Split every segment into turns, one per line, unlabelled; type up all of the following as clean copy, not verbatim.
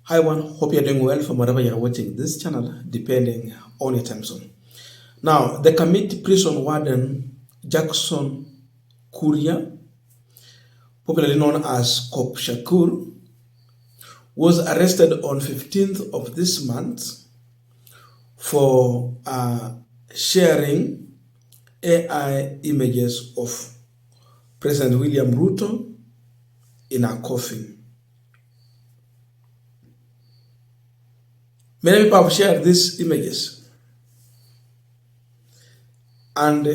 Hi everyone, hope you're doing well from wherever you're watching this channel, depending on your time zone. Now, the Kamiti prison warden Jackson Kuria, popularly known as Cop Shakur, was arrested on 15th of this month for sharing AI images of President William Ruto in a coffin. Many people have shared these images, and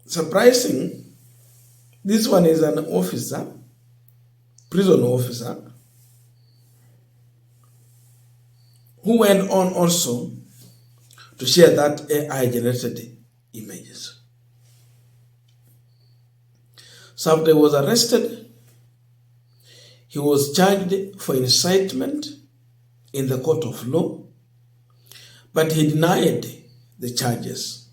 surprising, this one is an officer, prison officer, who went on also to share that AI generated images. So after he was arrested, he was charged for incitement in the court of law, but he denied the charges.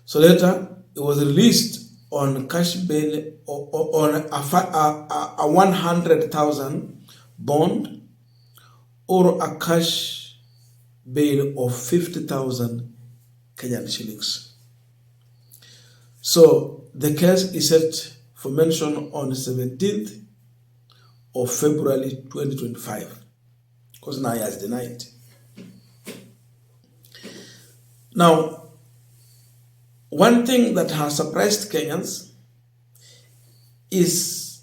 So later, he was released on cash bail on a 100,000 bond or a cash bail of 50,000 Kenyan shillings. So the case is set for mention on the 17th of February 2025, because now he has denied. Now, one thing that has surprised Kenyans is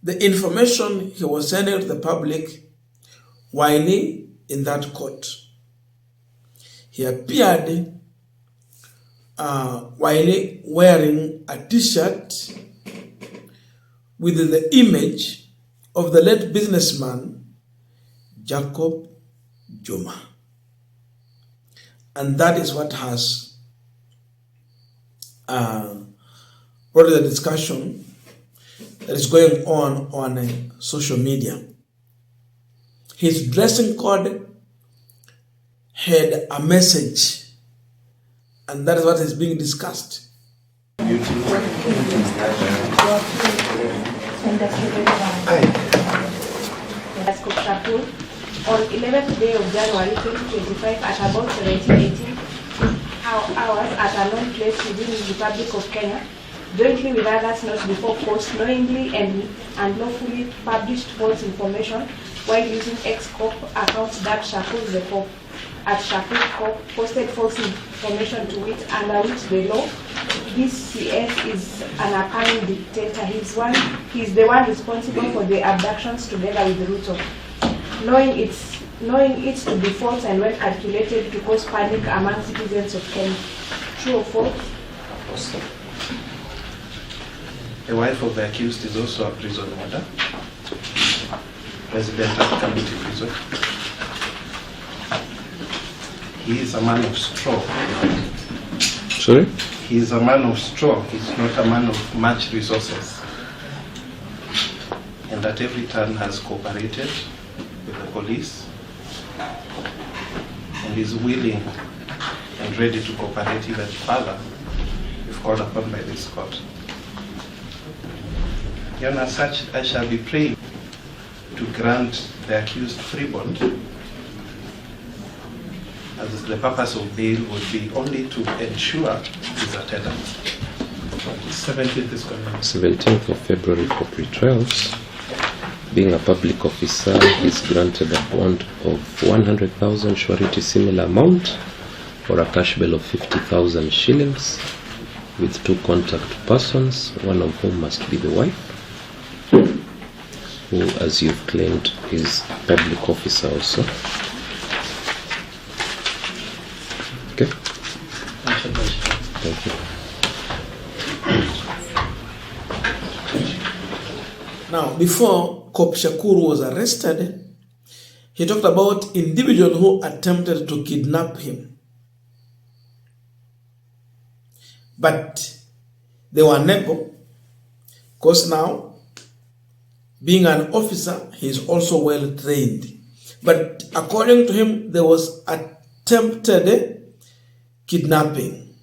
the information he was sending to the public while in that court. He appeared while wearing a t-shirt with the image of the late businessman Jacob Juma. And that is what has brought the discussion that is going on social media. His dressing code had a message, and that is what is being discussed.
On 11th day of January 2025 at about 17:18 hours at a known place within the Republic of Kenya, jointly with others not before court, knowingly and unlawfully published false information while using ex-cop accounts that Shakur the cop at Shakur Cop posted false information to it, under which the law, this CS is an apparent dictator. He's the one responsible for the abductions together with Ruto. Knowing it to be false and well calculated to cause panic among citizens of Kenya. True or false?
False. The wife of the accused is also a prison warder, resident at Kamiti prison. He is a man of straw.
Sorry?
He is a man of straw. He's not a man of much resources. And at every turn has cooperated with the police and is willing and ready to cooperate even further if called upon by this court. And as such, I shall be praying to grant the accused free bond, as the purpose of bail would be only to ensure his attendance.
17th of February for pre-trials. Being a public officer, he's granted a bond of 100,000 surety similar amount or a cash bail of 50,000 shillings with 2 contact persons, one of whom must be the wife, who, as you've claimed, is a public officer also. Okay? Thank you.
Now, before Cop Shakur was arrested, he talked about individuals who attempted to kidnap him. But they were unable, because now, being an officer, he is also well trained. But according to him, there was attempted kidnapping.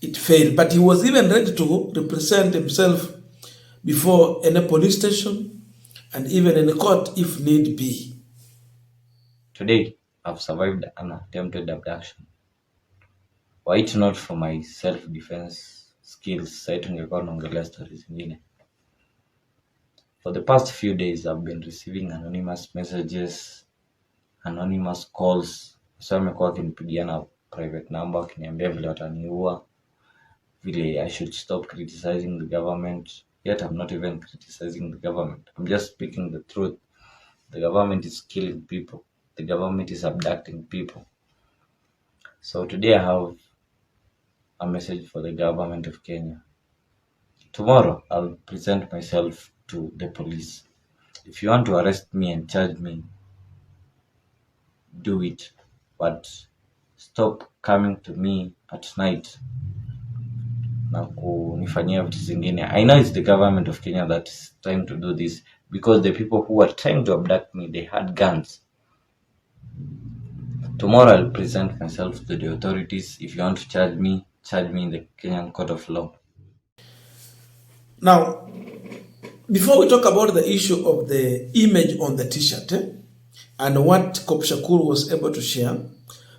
it failed. But he was even ready to represent himself before any police station and even in a court if need be.
Today, I've survived an attempted abduction. Were it not for my self-defense skills, saitungekuwa naongelea stories zingine. For the past few days, I've been receiving anonymous messages, anonymous calls. So wamekuwa wakinipigia na private number wakiniambia vile wataniua, vile I should stop criticizing the government. Yet I'm not even criticizing the government. I'm just speaking the truth. The government is killing people. The government is abducting people. So today I have a message for the government of Kenya. Tomorrow I'll present myself to the police. If you want to arrest me and charge me, do it. But stop coming to me at night na kunifanyia vitu zingine. I know it's the government of Kenya that is trying to do this because the people who are trying to abduct me, they had guns. Tomorrow I'll present myself to the authorities. If you want to charge me in the Kenyan court of law.
Now, before we talk about the issue of the image on the t-shirt and what Kop Shakur was able to share,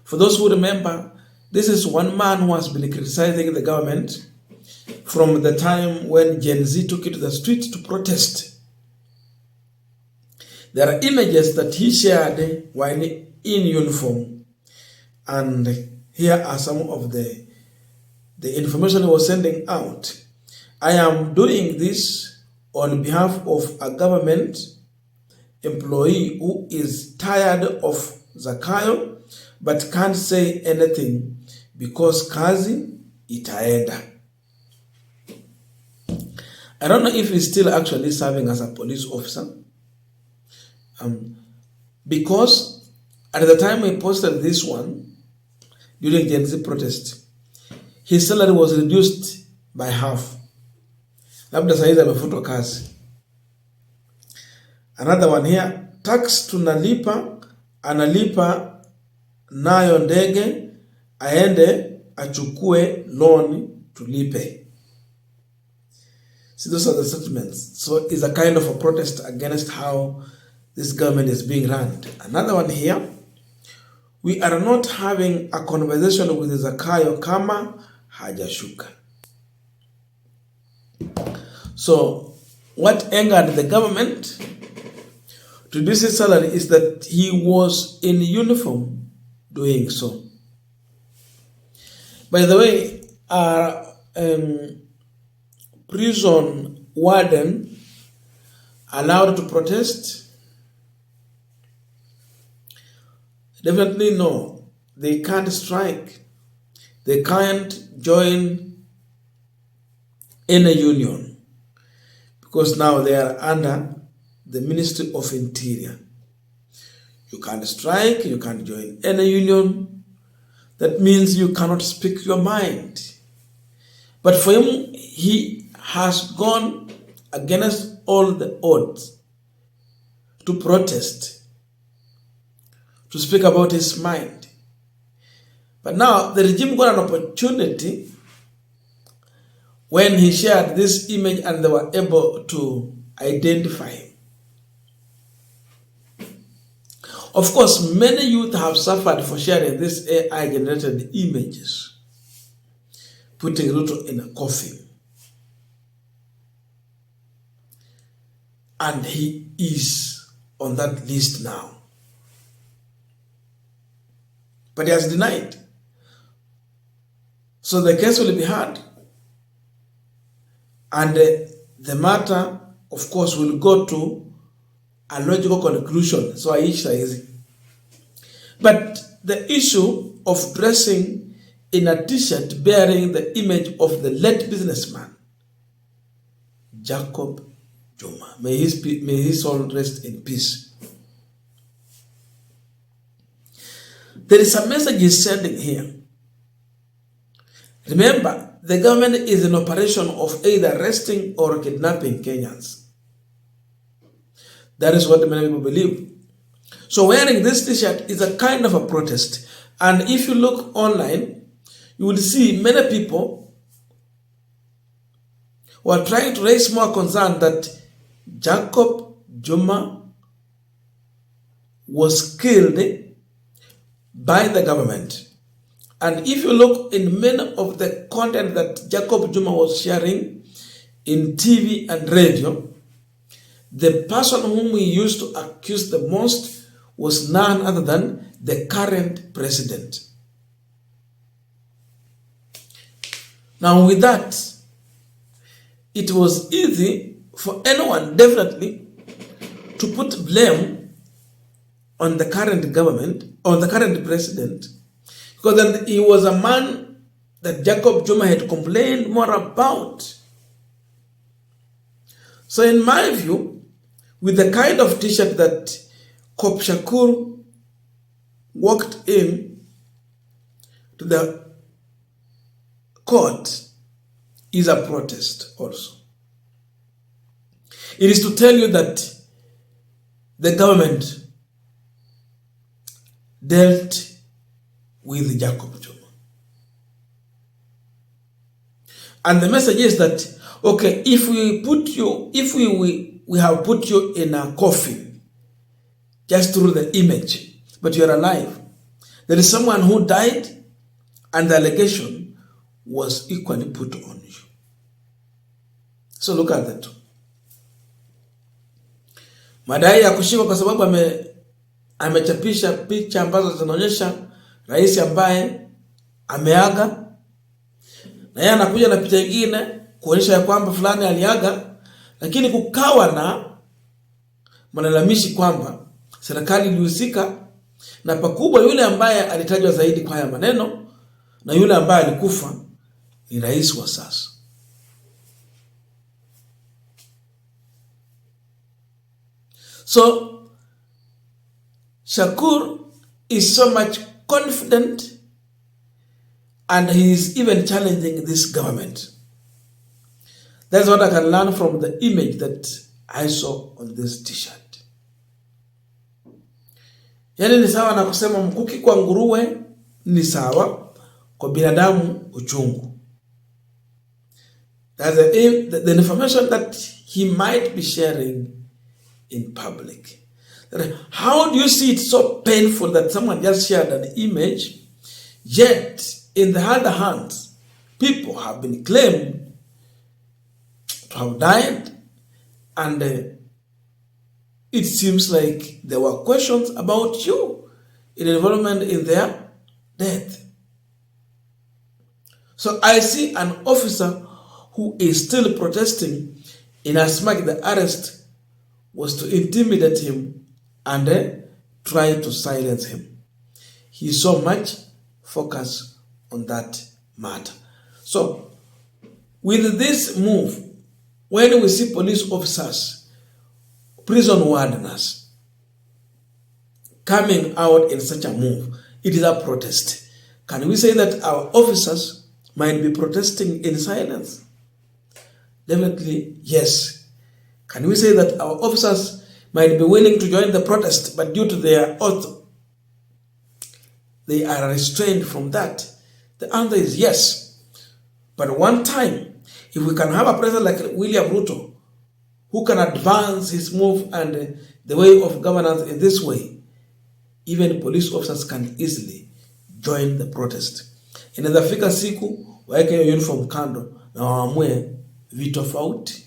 for those who remember, this is one man who has been criticizing the government from the time when Gen Z took it to the street to protest. There are images that he shared while in uniform, and here are some of the information he was sending out. I am doing this on behalf of a government employee who is tired of Zakayo but can't say anything because kazi itaenda. I don't know if he's still actually serving as a police officer. Because at the time he posted this one, during Gen Z protest, his salary was reduced by half. Labda saizi amefutwa kazi. Another one here, tax tunalipa, analipa nayo ndege, aende achukue loan tulipe. See, those are the settlements. So it's a kind of a protest against how this government is being run. Another one here, we are not having a conversation with Zakayo kama hajashuka. So what angered the government to reduce his salary is that he was in uniform doing so. By the way, our prison warden allowed to protest? Definitely no. They can't strike. They can't join any union because now they are under the Ministry of Interior. You can't strike, you can't join any union. That means you cannot speak your mind. But for him, he has gone against all the odds to protest, to speak about his mind. But now the regime got an opportunity when he shared this image and they were able to identify him. Of course, many youth have suffered for sharing these AI-generated images, putting Ruto in a coffin. And he is on that list now. But he has denied. So the case will be heard. And the matter, of course, will go to a logical conclusion. So easy. But the issue of dressing in a t-shirt bearing the image of the late businessman, Jacob Juma, may his soul rest in peace. There is a message he's sending here. Remember, the government is in operation of either arresting or kidnapping Kenyans. That is what many people believe. So wearing this t-shirt is a kind of a protest. And if you look online, you will see many people were trying to raise more concern that Jacob Juma was killed by the government. And if you look in many of the content that Jacob Juma was sharing in TV and radio, the person whom we used to accuse the most was none other than the current president. Now with that, it was easy for anyone definitely to put blame on the current government, on the current president, because then he was a man that Jacob Juma had complained more about. So in my view, with the kind of t-shirt that Kop Shakur walked in to the court is a protest also. It is to tell you that the government dealt with Jacob Juma. And the message is that, okay, if we put you, if we have put you in a coffin just through the image, but you're alive, there is someone who died and the allegation was equally put on you. So look at that. Madai ya kushikwa kwa sababu amechapisha picha ambazo zinaonyesha rais ambaye ameaga, na yeye anakuja na picha nyingine kuonyesha ya kwamba fulani aliaga, lakini kukawa na malalamishi kwamba serikali ilihusika, na pakubwa yule ambaye alitajwa zaidi kwa haya maneno na yule ambaye alikufa ni rais wa sasa. So Shakur is so much confident, and he is even challenging this government. That's what I can learn from the image that I saw on this t-shirt. Yani ni sawa na kusema mkuki kwa nguruwe ni sawa kwa binadamu uchungu. That's the information that he might be sharing in public. How do you see it so painful that someone just shared an image, yet in the other hand, people have been claimed to have died, and it seems like there were questions about you in involvement in their death. So I see an officer who is still protesting in as much the arrest was to intimidate him and try to silence him. He so much focus on that matter. So with this move, when we see police officers, prison wardens coming out in such a move, it is a protest. Can we say that our officers might be protesting in silence? Definitely yes. Can we say that our officers might be willing to join the protest, but due to their oath, they are restrained from that? The answer is yes. But one time, if we can have a president like William Ruto, who can advance his move and the way of governance in this way, even police officers can easily join the protest. Inaweza fika siku waeke uniform kando na waamue vitofauti.